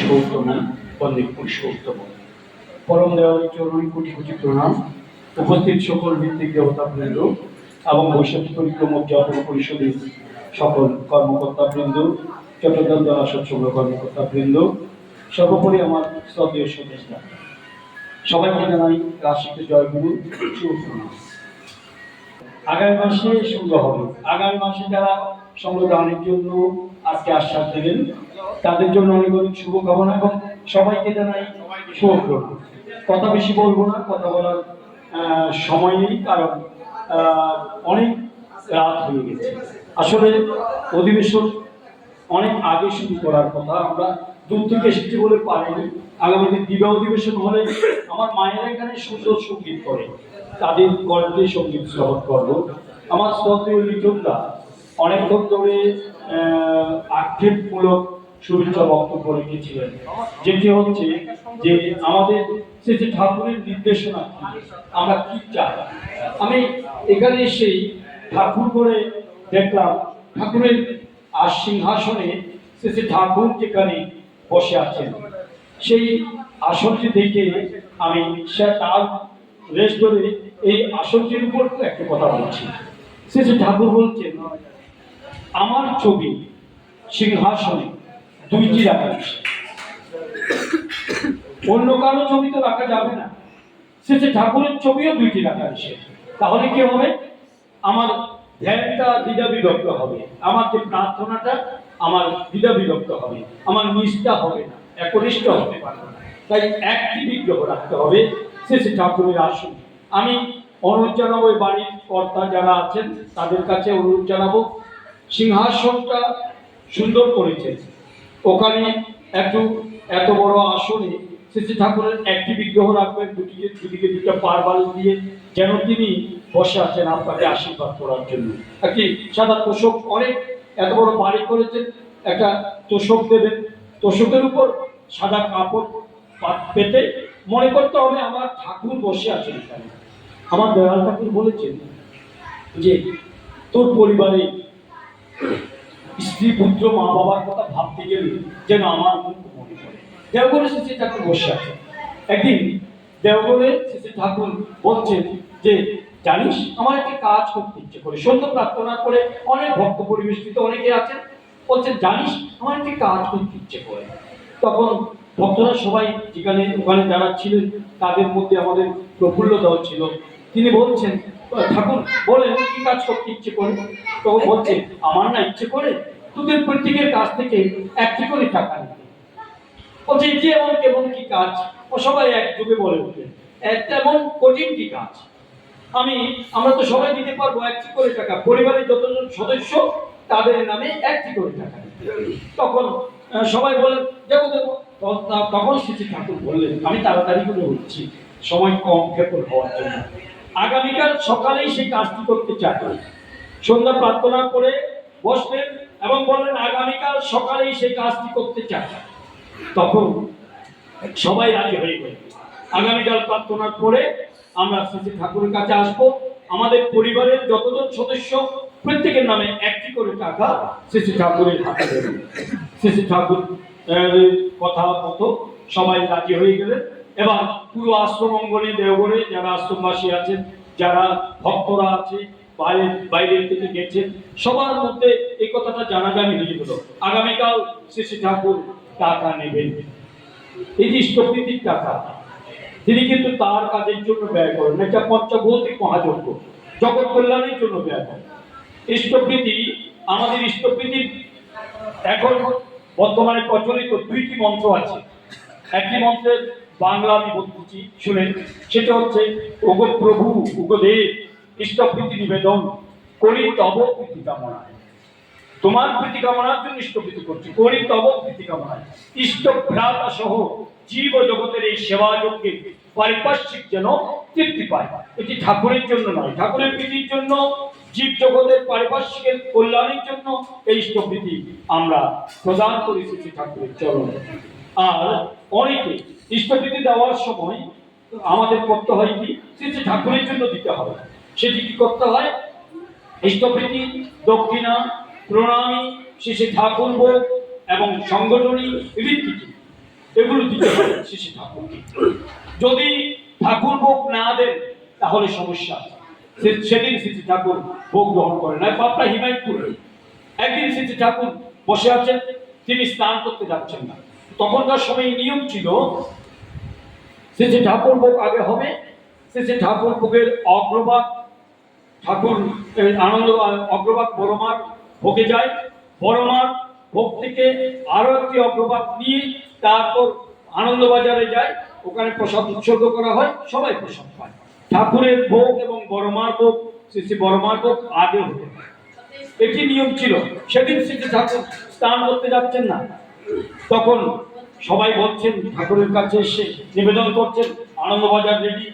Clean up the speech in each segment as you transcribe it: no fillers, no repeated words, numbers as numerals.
পুরুষোত্তম বন্দে পুরুষোত্তম। পরম দেওয়ালের চরণে কোটি কোটি প্রণাম। উপস্থিত সকল ভিত্তিক দেবতাবৃন্দ এবং বৈশাখী পরিক্রম উদযাপন পরিষদের সকল কর্মকর্তাবৃন্দ, চট্টগ্রাম জেলা সৎসঙ্গ কর্মকর্তাবৃন্দ, সর্বোপরি আমার শ্রদ্ধেয় সদস্যরা, সবাইকে জানাই রাশিতে জয়গুরু শুভ প্রণাম। আগামী মাসে শুভ হবে। আগামী মাসে যারা সংগ্রহণের জন্য আজকে আশ্বাস দেবেন তাদের জন্য অনেক অনেক শুভকামনা এবং সবাইকে জানাই শুভ প্রণাম। কথা বেশি বলবো না, কথা বলার সময় নেই, কারণ অনেক রাত হয়ে গেছে। আসলে অধিবেশন অনেক আগে শুরু করার কথা, আমরা দূর থেকে এসেছি বলে পারিনি। আগামী দিন বিবাহ অধিবেশন হলে আমার মায়েরা এখানে সুন্দর সঙ্গীত করে, তাদের কণ্ঠে সঙ্গীত শ্রবণ করবো। আমার শ্রদ্ধেয় লিটনদা অনেকক্ষণ ধরে আক্ষেপমূলক শুভেচ্ছা বক্তব্য রেখেছিলেন, যেটি হচ্ছে যে আমাদের শ্রী ঠাকুরের নির্দেশনা কি, আমরা কি চাই। আমি এখানে এসেই ঠাকুর করে দেখলাম ঠাকুরের আর সিংহাসনে শ্রী ঠাকুর যেখানে বসে আছেন, সেই আসনটি দেখে আমি সে তার রেশ ধরে এই আসনটির উপর একটা কথা বলছি। শ্রী ঠাকুর বলছেন, আমার ছবি সিংহাসনে দুইটি রাখা, অন্য কারো ছবি তো রাখা যাবে না, শ্রী ঠাকুরের ছবিও দুইটি রাখা আছে। তাহলে কি হবে? আমার ধ্যানটা দ্বিধা বিভক্ত হবে, আমার যে প্রার্থনাটা আমার দ্বিধা বিভক্ত হবে, আমার নিষ্ঠা হবে না, একনিষ্ঠ হতে পারবে না। তাই একটি বিগ্রহ রাখতে হবে শ্রী ঠাকুরের আসন। আমি অনুরোধ জানাবো, বাড়ির কর্তা যারা আছেন তাদের কাছে অনুরোধ জানাবো, সিংহাসনটা সুন্দর করেছে, ওখানে এত বড় আসনে শ্রী ঠাকুরের একটি বিগ্রহ রাখবেন, দুদিকে দুটা পারবাল দিয়ে, যেন তিনি বসে আছেন আপনাকে আশীর্বাদ করার জন্য। একটি সাদা তোষক, অনেক এত বড় বাড়ি করেছেন, একটা তোষক দেবেন, তোষকের উপর সাদা কাপড় পেতে মনে করতে হবে আমার ঠাকুর বসে আছেন এখানে। আমার দয়াল ঠাকুর বলেছেন যে তোর পরিবারে স্ত্রী পুত্র মা বাবার কথা ভাবতে গেলে যেন আমার মুখ মনে পড়ে। দেওঘরে শ্রী ঠাকুর বসে আছেন। একদিন দেওঘরে শ্রী ঠাকুর বলছেন যে জানিস আমার একটা কাজ করতে ইচ্ছে করে, সন্ধ্যা প্রার্থনা করে অনেক ভক্ত পরিবেষ্টিত অনেকে আছেন, বলছেন জানিস আমার একটা কাজ করতে ইচ্ছে করে। তখন ভক্তরা সবাই যেখানে ওখানে যারা ছিলেন তাদের মধ্যে আমাদের প্রফুল্ল দল ছিল, তিনি বলছেন ঠাকুর বলেন কি কাজ করতে ইচ্ছে করে। তখন বলছে আমার না ইচ্ছে করে তোদের প্রত্যেকের কাছ থেকে একটি করে টাকা নিতে। বলছে যে এমন কেমন কি কাজ? ও সবাই একযোগে বলে উঠলেন এমন কঠিন কি কাজ? আমরা তো সবাই দিতে পারবো একটি করে টাকা, পরিবারের যতজন সদস্য তাদের নামে একটি করে টাকা। তখন সবাই বলেন দেবো দেবো। তখন শ্রী ঠাকুর বললেন, আমি তাড়াতাড়ি করে বলছি সময় কম ক্ষেপণ হওয়ার জন্য, আগামীকাল সকালেই সেই কাজটি করতে চাই। সন্ধ্যা প্রার্থনা করে বসলেন এবং বললেন আগামীকাল সকালেই সেই কাজটি করতে চাই। তখন সবাই রাজি হয়ে গেল, আগামীকাল প্রার্থনার পরে আমরা শ্রী ঠাকুরের কাছে আসবো, আমাদের পরিবারের যতজন সদস্য প্রত্যেকের নামে একটি করে টাকা শ্রী ঠাকুরের হাতে দেবেন। শ্রী ঠাকুর কথা মতো সবাই রাজি হয়ে গেলেন। এবার পুরো আশ্রম অঙ্গনে দেওঘরে যারা আশ্রমবাসী আছেন, যারা ভক্তরা আছে, বাইরের থেকে গেছেন, সবার মধ্যে এই কথাটা জানাজানি হয়ে গেল আগামীকাল শ্রী ঠাকুর টাকা নেবেন। এই যে ইষ্টপ্রীতির টাকা তিনি কিন্তু তার কাজের জন্য ব্যয় করেন, এটা পঞ্চভৌতিক মহাযজ্ঞ জগৎ কল্যাণের জন্য ব্যয় করেন। ইষ্টপ্রীতি, আমাদের ইষ্টপ্রীতির এখন বর্তমানে প্রচলিত দুইটি মন্ত্র আছে। একটি মন্ত্রের বাংলা আমি বলতেছি শুনেন, সেটা হচ্ছে ওগো প্রভু ওগো দেব ইষ্টপ্রীতি নিবেদন করি তব প্রীতি কামনায়। তোমার প্রীতি কামনার জন্য ইষ্টপ্রীতি করছি, করি তব প্রীতি কামনায়। ইষ্টভ্রাতা সহ জীব জগতের এই সেবা যজ্ঞে পারিপার্শ্বিক যেন তৃপ্তি পায়। এটি ঠাকুরের জন্য নয়, ঠাকুরের প্রীতির জন্য, জীব জগতের পারিপার্শ্বিকের কল্যাণের জন্য এই ইষ্টপ্রীতি আমরা প্রদান করি শ্রী ঠাকুরের চরণে। আর অনেকে ইষ্টপ্রীতি দেওয়ার সময় আমাদের করতে হয় কি, শ্রী ঠাকুরের জন্য দিতে হবে। সেটি কি করতে হয়? ইষ্টপ্রীতি, দক্ষিণা, প্রণামী, শ্রী ঠাকুর ভোগ এবং সংগঠনী ভিত্তিতে দিতে হবে শ্রী শ্রী ঠাকুরকে। যদি ঠাকুর ভোগ না দেন তাহলে সমস্যা। সেদিন শ্রী শ্রী ঠাকুর ভোগ গ্রহণ করেন না। পাপড়া হিমায়তপুর একদিন শ্রী শ্রী ঠাকুর বসে আছেন, তিনি স্নান করতে যাচ্ছেন না। তখনকার সময় নিয়ম ছিল শ্রী শ্রী ঠাকুর ভোগ আগে হবে। শ্রী শ্রী ঠাকুর ভোগের অগ্রভাগ ঠাকুর আনন্দ অগ্রভাগ বড়মার ভোগে যায়। বড়মার ভোগ থেকে আরো একটি অগ্রভাগ নিয়ে তারপর আনন্দবাজারে যায়, ওখানে প্রসাদ উৎসর্গ করা হয়, সবাই প্রসাদ পায়। ঠাকুরের ভোগ এবং বড়মার ভোগ, শ্রী শ্রী বড়মার ভোগ আগে হতে হয়, এটি নিয়ম ছিল। সেদিন শ্রী শ্রী ঠাকুর স্নান করতে যাচ্ছেন না। তখন সবাই বলছেন, ঠাকুরের কাছে এসে নিবেদন করছেন, আনন্দবাজার রেডি,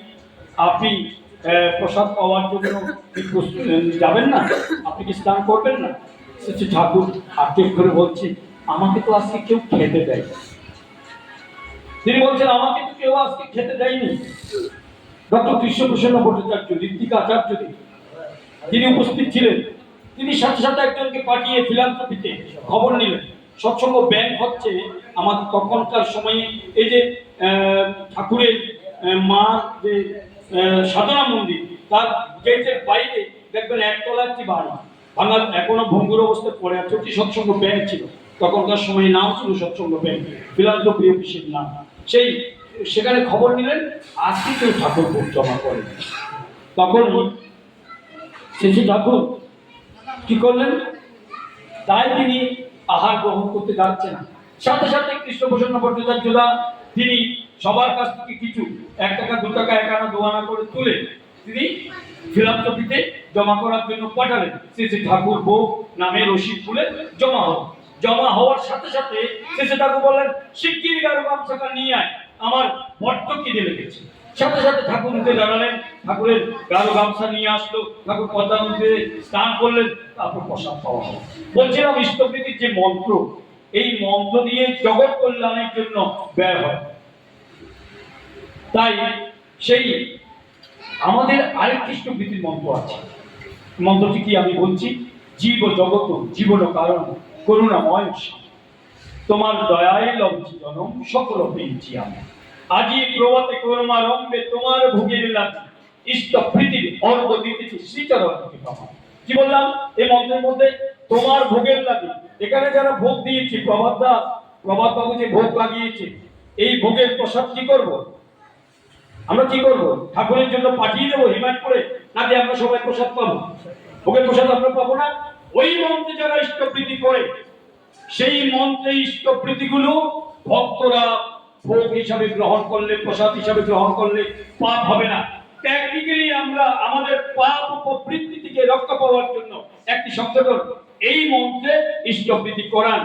আপনি প্রসাদ পাওয়ার জন্য যাবেন না? আপনি কি স্নান করবেন না? শ্রী শ্রী ঠাকুর আক্ষেপ করে বলছে, আমাকে তো আজকে কেউ খেতে দেয়। তিনি বলছেন, আমাকে তো কেউ আজকে খেতে দেয়নি। ডক্টর কৃষ্ণপ্রসন্ন ভট্টাচার্য, ঋত্বিক আচার্য তিনি উপস্থিত ছিলেন। তিনি সাথে সাথে একজনকে পাঠিয়ে ফিলান্থ্রপিতে খবর নিলেন, সৎসঙ্গ ব্যাংক হচ্ছে আমাদের তখনকার সময়ে। এই যে ঠাকুরের মা যে সাধনা মন্দির, তার গেটের বাইরে দেখবেন একতলা একটি বাড়ি, ভাঙা এখনো ভঙ্গুর অবস্থায় পড়ে আছে, ওটি সৎসঙ্গ ব্যাংক ছিল। তখনকার সময় নাম ছিল সৎসঙ্গ ব্যাংক, ফিলান্থ্রপি অফিসের নাম। সেখানে খবর নিলেন, আজকে কেউ ঠাকুর ভোগ জমা করেন। তখন শ্রী শ্রী ঠাকুর কি করলেন? তাই তিনি আহার গ্রহণ করতে যাচ্ছেন না। সাথে সাথে কৃষ্ণপ্রসন্ন ভট্টাচার্যরা তিনি সবার কাছ থেকে কিছু 1 টাকা 2 টাকা 1 আনা 2 আনা করে তুলে তিনি ফিলান্থ্রপিতে জমা করার জন্য পাঠালেন। শ্রী শ্রী ঠাকুর ভোগ নামে রসিদ খুলে জমা হওয়ার সাথে সাথে শ্রী শ্রী ঠাকুর বললেন, শিগগির গারো গামছাটা নিয়ে আয়, আমার বড্ড খিদে লেগেছে। সাথে সাথে ঠাকুর উঠে দাঁড়ালেন, ঠাকুরের গাঢ় গামছা নিয়ে আসলো, ঠাকুর পদ্মার মধ্যে স্নান করলেন, তারপর প্রসাদ পাওয়া হলো। বলছিলাম ইষ্টপ্রীতির যে মন্ত্র, এই মন্ত্র দিয়ে জগৎ কল্যাণের জন্য ব্যয় হয়। তাই সেই আমাদের আরেকটি ইষ্টপ্রীতির মন্ত্র আছে। মন্ত্রটি কি আমি বলছি, জীব জগত জীবন কারণ করুণাময় তোমার দয়ায় লব্ধি জনম সকল পেয়েছি আমি। আজি প্রভাতে করমারম্ভে তোমার ভোগের লাগি ইষ্ট প্রীতির অর্ঘ দিতেছি শ্রীচরণ। কি বললাম এই মন্ত্রের মধ্যে? তোমার ভোগের লাগি। এখানে যারা ভোগ দিয়েছি, প্রভাত বাবু যে ভোগ লাগিয়েছে, এই ভোগের প্রসাদ কি করব? আমরা কি করব? ঠাকুরের জন্য পাঠিয়ে দেবো হিমায়তপুরে, নাকি আমরা সবাই প্রসাদ পাবো? ভোগের প্রসাদ আমরা পাবো না। ওই মন্ত্রে যারা ইষ্ট প্রীতি করে, সেই মন্ত্রে ইষ্ট প্রীতিগুলো ভক্তরা ভোগ হিসাবে গ্রহণ করলে, প্রসাদ হিসাবে গ্রহণ করলে পাপ হবে না। টেকনিক্যালি আমরা আমাদের পাপ প্রবৃত্তি থেকে রক্ষা পাওয়ার জন্য একটি সংশোধন, এই মন্ত্রে ইষ্টপ্রীতি করান।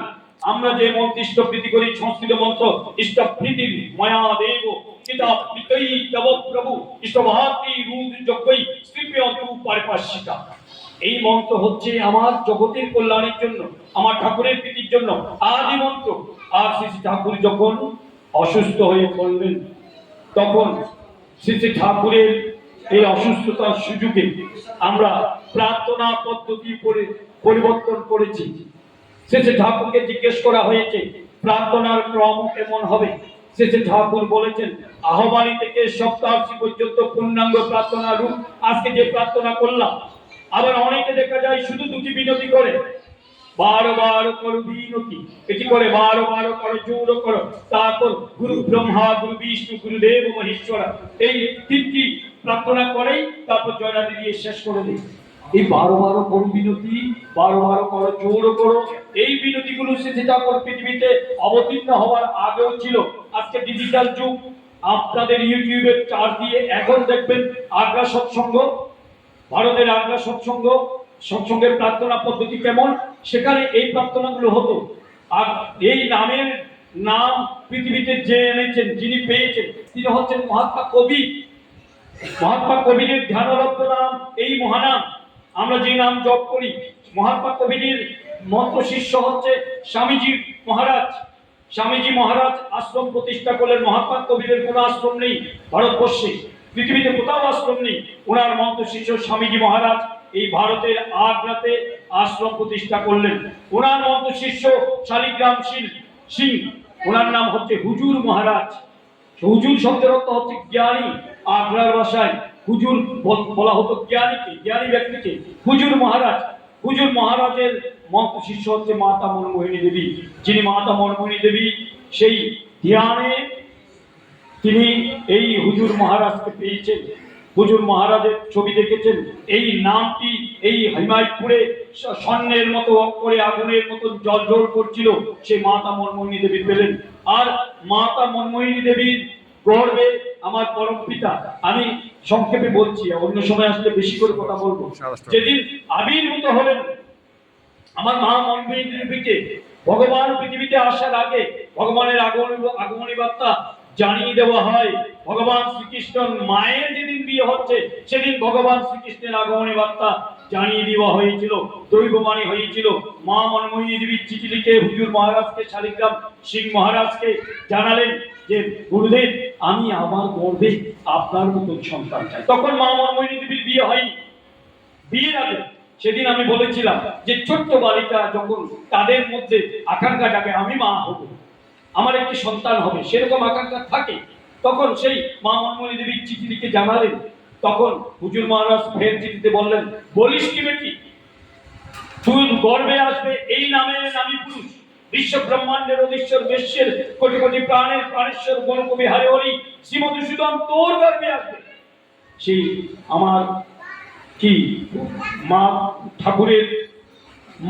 আমরা যে মন্ত্র ইষ্টপ্রীতি করি, সংস্কৃত মন্ত্র, ইষ্টপ্রীতির ময়া দেব চিতা প্রীতৈ তব প্রভু ইষ্টভাতি রূপ যজ্ঞই শ্রীপ্রিয়ন্তু পারিপার্শ্বিকা। এই মন্ত্র হচ্ছে আমার জগতের কল্যাণের জন্য, আমার ঠাকুরের প্রীতির জন্য আদি মন্ত্র। আর শ্রী শ্রী ঠাকুর যখন অসুস্থ হয়ে পড়লেন, তখন শ্রী শ্রী ঠাকুরের এই অসুস্থতার সুযোগে আমরা প্রার্থনা পদ্ধতি পরিবর্তন করেছি। শ্রী শ্রী ঠাকুরকে জিজ্ঞেস করা হয়েছে প্রার্থনার ক্রম কেমন হবে। শ্রী শ্রী ঠাকুর বলেছেন, আহ্বানী থেকে সপ্তাহার্চি পর্যন্ত পূর্ণাঙ্গ প্রার্থনা রূপ আজকে যে প্রার্থনা করলাম। আবার অনেকে দেখা যায় শুধু 2টি বিনতি করে, 12 করো বিনতি, এটি করে 12 করো জোর করো, তারপর গুরু ব্রহ্মা গুরু বিষ্ণু গুরুদেব মহেশ্বর, এই 3টি প্রার্থনা করেই তারপর জয়রাধি দিয়ে শেষ করে দিই। এই 12 করো বিনতি, 12 করো জোর করো, এই বিনতিগুলো শ্রী ঠাকুর পৃথিবীতে অবতীর্ণ হওয়ার আগেও ছিল। আজকে ডিজিটাল যুগ, আপনাদের ইউটিউবের চার্জ দিয়ে এখন দেখবেন আগ্রা সৎসঙ্গ, ভারতের আগ্রা সৎসঙ্গের প্রার্থনা পদ্ধতি কেমন, সেখানে এই প্রার্থনাগুলো হতো। আর এই নামের নাম পৃথিবীতে যে এনেছেন, যিনি পেয়েছেন, তিনি হচ্ছেন মহাত্মা কবির। মহাত্মা কবিরের ধ্যানরত্ন নাম এই মহানাম। আমরা যে নাম জপ করি, মহাত্মা কবিরের মন্ত্র শিষ্য হচ্ছে স্বামীজি মহারাজ। স্বামীজি মহারাজ আশ্রম প্রতিষ্ঠা করলেন। মহাত্মা কবিরের কোনো আশ্রম নেই ভারতবর্ষে, পৃথিবীতে কোথাও আশ্রম নেই। ওনার মন্ত্র শিষ্য স্বামীজি মহারাজ এই ভারতের আগ্রাতে আশ্রম প্রতিষ্ঠা করলেন। ওনার মন্ত্র শিষ্য শালিগ্রাম সিং ওনার নাম হচ্ছে হুজুর মহারাজ। হুজুর শব্দের অর্থ হচ্ছে জ্ঞানী। আগ্রার ভাষায় হুজুর বলা হতো জ্ঞানীকে, জ্ঞানী ব্যক্তিকে। হুজুর মহারাজ, হুজুর মহারাজের মত শিষ্য হচ্ছে মাতা মনমোহিনী দেবী। যিনি মাতা মনমোহিনী দেবী, সেই ধ্যানে তিনি এই হুজুর মহারাজকে পেয়েছেন। হুজুর মহারাজের ছবি দেখেছেন। এই নামটি এই হিমায়তপুরে স্বর্ণের মতো অক্ষরে আগুনের মতো জ্বলজ্বল করছিল, সে মাতা মনমোহিনী দেবী পেলেন। আর মাতা মনমোহিনী দেবীর গর্বে আমার পরম পিতা, আমি সংক্ষেপে বলছি, অন্য সময় আসলে বেশি করে কথা বলবো, যেদিন আবির্ভূত হলেন আমার মা মনমোহিনী দেবীকে ভগবান পৃথিবীতে আসার আগে ভগবানের আগমনী বার্তা জানিয়ে দেওয়া হয়। ভগবান শ্রীকৃষ্ণ মায়ের যেদিন বিয়ে হচ্ছে সেদিন ভগবান শ্রীকৃষ্ণের আগমনী বার্তা জানিয়ে দেওয়া হয়েছিল, দৈববাণী হয়েছিল। মা মনমোহিনী দেবীর চিঠি লিখে হুজুর মহারাজকে, শালিগ্রাম সিং মহারাজকে জানালেন যে গুরুদেব, আমি আমার গর্ভে আপনার মতন সন্তান চাই। তখন মা মনমোহিনী দেবীর বিয়ে হয়নি। বিয়ের আগে সেদিন আমি বলেছিলাম যে ছোট্ট বালিকা যখন তাদের মধ্যে আকাঙ্ক্ষা জাগে আমি মা হব, আমার একটি সন্তান হবে, সেরকম আকাঙ্ক্ষা থাকে, তখন সেই মা মনমোহিনী দেবীর চিঠি লিখে জানালেন। তখন হুজুর মহারাজ ফের চিঠিতে বললেন, বলিস কি বেটি, তুই গর্বে আসবে এই নামে নামী পুরুষ, বিশ্ব ব্রহ্মাণ্ডের অধীশ্বর বিশ্বের কোটি কোটি প্রাণের প্রাণেশ্বর গণকবি হারে হরি শ্রীমধুসূদন তোর গর্বে আসবে। সেই আমার কি মা ঠাকুরের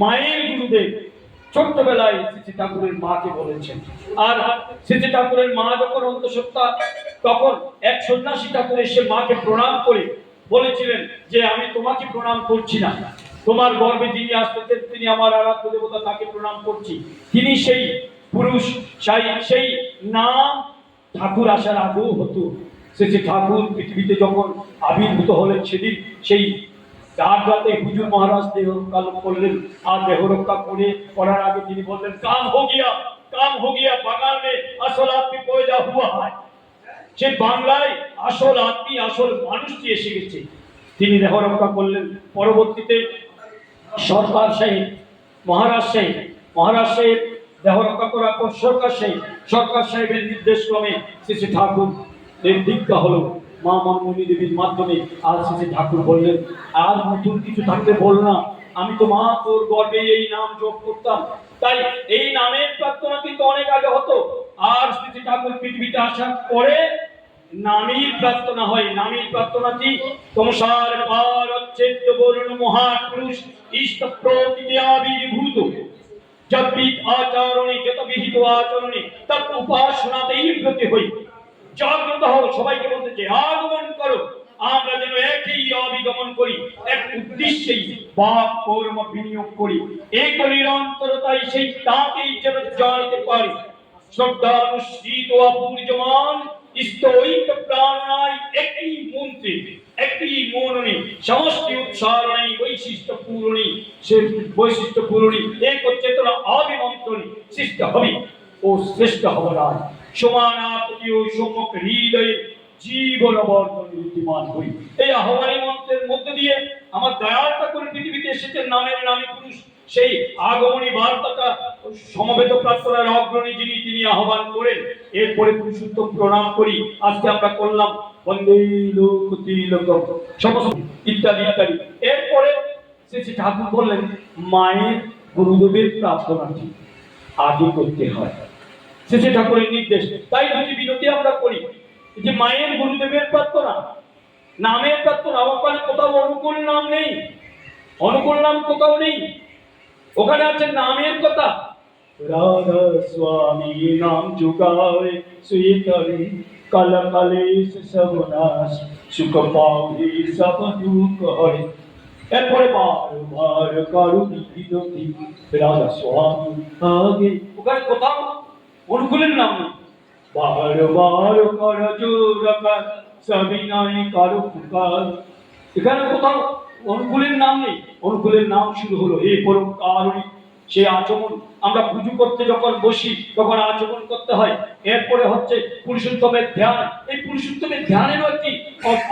মায়ের গুরুদেব ছোট্টবেলায় শ্রী ঠাকুরের মাকে বলেছেন। আর শ্রী ঠাকুরের মা যখন অন্তঃসত্ত্বা, তখন এক সন্ন্যাসী ঠাকুর এসে মাকে প্রণাম করে বলেছিলেন যে আমি তোমাকে প্রণাম করছি না, তোমার গর্ভে যিনি আসতেছেন তিনি আমার আরাধ্য দেবতা, তাকে প্রণাম করছি। তিনি সেই পুরুষ, সেই নাম ঠাকুর আসার আগেও হতো। শ্রী ঠাকুর পৃথিবীতে যখন আবির্ভূত হলেন সেদিন সেই রাত রাতে হুজুর মহারাজ দেহ রক্ষা করলেন। আর দেহ রক্ষা করার আগে তিনি বললেন, কাম হো গিয়া বাঙাল মে আসল আদমি পয়দা হুয়া হয়। সে বাংলায় আসল আদমি, আসল মানুষটি এসে গেছে। তিনি দেহ রক্ষা করলেন। পরবর্তীতে সরকার সাহেব, মহারাজ সাহেব দেহ রক্ষা করার পর সরকার সাহেবের নির্দেশ ক্রমে শ্রী ঠাকুর দীক্ষা হলো মা মনমোহিনী দেবীর মাধ্যমে। আর শ্রী ঠাকুর বললেন, আর নতুন কিছু থাকতে বল না, আমি তো মা তোর গর্বে এই নাম জপ করতাম। তাই এই নামের প্রার্থনা কিন্তু অনেক আগে হতো। আর শ্রী ঠাকুর পৃথিবীতে আসার পরে নামীর প্রার্থনা হয়। নামীর প্রার্থনা কি? সংসার পার অচ্ছেদ্য বরুণ মহাপুরুষ ইষ্ট প্রকৃতি আবির্ভূত যদ্বিদ আচরণে, যত বিহিত আচরণে তৎ উপাসনাতেই ব্রতী হই। জাগ্রত হও, সবাইকে বলতেছে আগমন করো, আমরা যেন একই অবিগমন করি, এক উদ্দেশ্যেই বাক কর্ম বিনিয়োগ করি, এক নিরন্তরতাই সেই তাকেই যেন জানতে পারি। শ্রদ্ধানুষ্ঠিত অপূর্যমান স্তৈত প্রাণায় একই মন্ত্রে, একই মননে সমষ্টি উচ্চারণে বৈশিষ্ট্য পূরণী, সে বৈশিষ্ট্য পূরণী এক চেতনা অবিমন্ত্রণী সৃষ্ট হবে ও শ্রেষ্ঠ হবরায় সমান আপতি ও সম্যক হৃদয়ে জীবন বর্ধন বিদ্যমান হই। এই আহ্বানী মন্ত্রের মধ্য দিয়ে আমার দয়াল ঠাকুর পৃথিবীতে এসেছেন নামের নামী পুরুষ। সেই আগমনী বার্তাটা সমবেত প্রার্থনার অগ্রণী যিনি, তিনি আহ্বান করেন। এরপরে পুরুষোত্তম প্রণাম করি, আজকে আমরা করলাম বন্দে লোক তিলকম সমস্ত ইত্যাদি ইত্যাদি। এরপরে শ্রী ঠাকুর বললেন, মায়ের গুরুদেবের প্রার্থনাটি আগে করতে হয়, শ্রী ঠাকুরের নির্দেশ। তাই দুটি বিনতি আমরা করি, যে মায়ের গুরুদেবের প্রার্থনা, নামের প্রার্থনা। ওখানে কোথাও অনুকূল নাম নেই, অনুকূল নাম কোথাও নেই, ওখানে আছে নামের কথা। রাধা স্বামী নাম যুগায় সুইতরে কালে সবনাশ সুখ পাওহি সব দুঃখ হয়। এরপরে বার কারু বিনতি রাধা স্বামী আগে, ওখানে কোথাও অনুকূলের নাম নেই। বার কর জোরকার সবিনয় কারু পুকার, এখানে কোথাও অনুকূলের নাম নেই। অনুকূলের নাম শুরু হলো হে পরম কারণী। সে আচমন, আমরা পুজো করতে যখন বসি তখন আচমন করতে হয়। এরপরে হচ্ছে পুরুষোত্তমের ধ্যান। এই পুরুষোত্তমের ধ্যানেরও একটি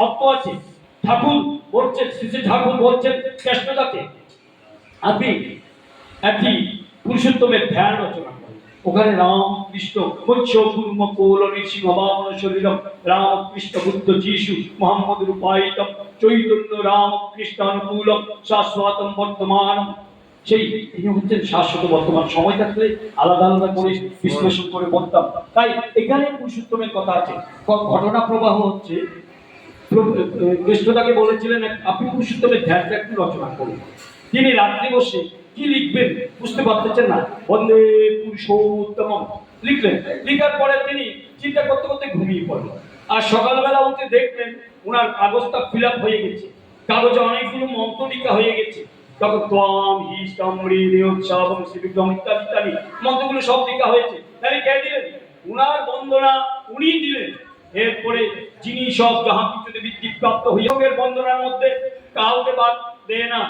অর্থ আছে। ঠাকুর বলছেন, শ্রী ঠাকুর বলছেন কৃষ্ণদাকে, আপনি একটি পুরুষোত্তমের ধ্যান রচনা করেন। ওখানে রাম কৃষ্ণ মৎস্য কুর্ম কোল নৃসিংহ বামন শরীরম রাম কৃষ্ণ বুদ্ধ যিশু মোহাম্মদ রূপায়িতম চৈতন্য রাম কৃষ্ণ অনুকূলম শাশ্বতম বর্তমানম। সেই তিনি হচ্ছেন শাশ্বত বর্তমান। সময় থাকলে আলাদা আলাদা করে বিশ্লেষণ করে বলতাম। তাই এখানে পুরুষোত্তমের কথা আছে। ঘটনা প্রবাহ হচ্ছে, কৃষ্ণদাকে বলেছিলেন আপনি পুরুষোত্তমের ধ্যানটা একটু রচনা করুন। তিনি রাত্রে বসে কি লিখবেন বুঝতে পারতেছেন না, বন্দে পুরুষোত্তমম লিখলেন। লিখার পরে তিনি চিন্তা করতে করতে ঘুমিয়ে পড়লেন। আর সকালবেলা উঠে দেখলেন ওনার কাগজটা ফিল আপ হয়ে গেছে, কাগজে অনেকগুলো মন্ত্র লেখা হয়ে গেছে। তখন ত্বাম হি স্তম্রি দেয়োৎসবং শ্রীবিক্রম ইত্যাদি ইত্যাদি মন্ত্রগুলো সব লেখা হয়েছে। তাহলে কে দিলেন? উনার বন্দনা উনি দিলেন। এরপরে যিনি সব যাহা কিছুতে বৃদ্ধি প্রাপ্ত হইয়া বন্দনার মধ্যে কাউকে বাদ দেয় না।